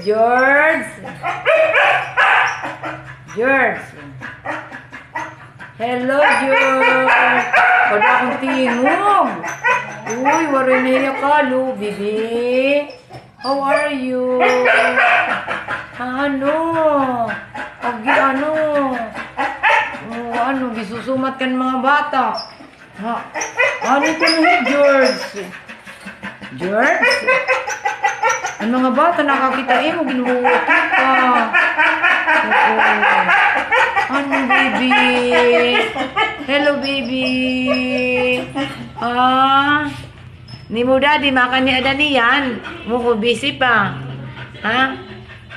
George. George. Hello, George. Wala akong tingog. Uy, waray na hiya ka, Lu, baby. How are you? Ano? Agi, ano? Ano, gisusumat kan mga bata. Ha? Ano ito na George? George? Ang mga bata nakakita mo, ginuuti ka. Oo. Ano, baby? Hello, baby. Ah? Ni mo daddy, makan ni ada niyan. Muko busy pa. Ha?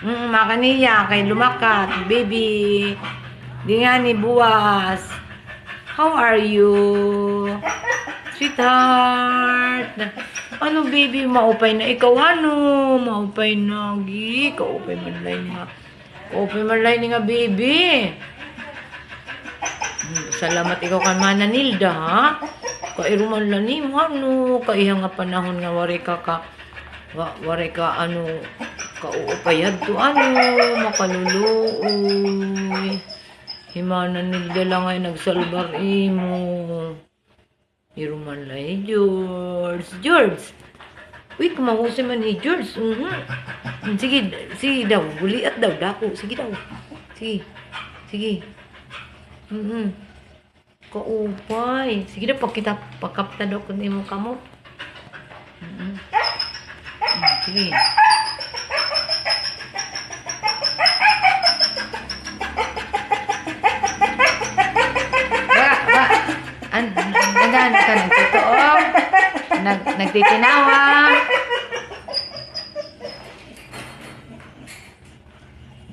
Makan niya, kay lumakat. Baby. Di nga ni buwas. How are you? Sweetheart. Ano, baby? Maupay na ikaw, ano? Maupay na, gi. Kaupay man lang nga. Kaupay man lang nga, baby. Salamat ikaw kan Mananilda, ha? Kairuman lang ni mo, ano? Kaihang nga panahon nga, wari ka, ano, kauupayad to, ano? Makaluluoy. Mananilda lang ay nagsalbar imo. Iruman lang, George. George! Uy, kumahusi man ni George. Sige, sige daw. Buliat daw, dako. Sige daw. Sige. Sige. Kaupay. Sige daw, pakapta daw kung imo kamo. Sige. Nagana ka nagtotoo. Nagtitinawa.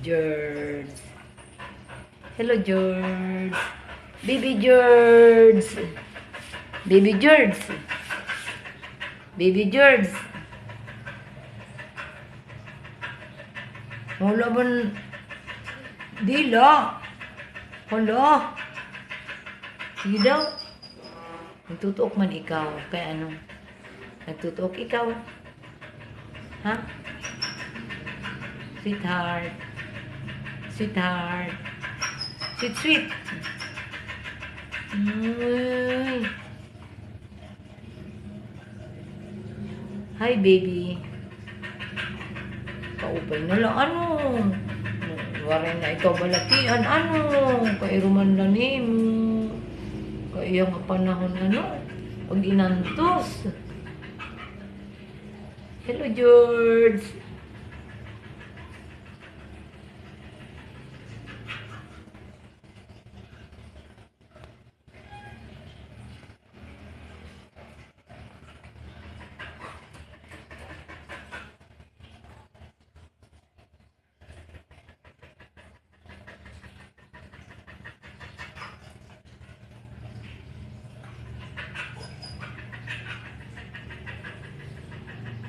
George. Hello, George. Baby George. Baby George. Baby George. Wala ba? Dila. Hala. Sige daw. Nagtutuok man ikaw. Kaya ano? Nagtutuok ikaw. Ha? Sweetheart. Sweetheart. Sweet, sweet. Ay. Hi, baby. Kaupay na lang. Ano? Waray na ikaw balatian. Ano? Kairuman na nimo. Kaya nga panahon ano, pag inantos. Hello, George.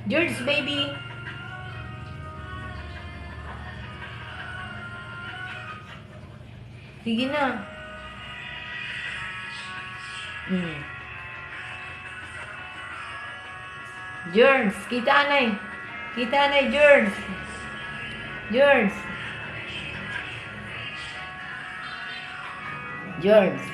George, baby. Sige na. George, kita na. Kita na, George. George. George.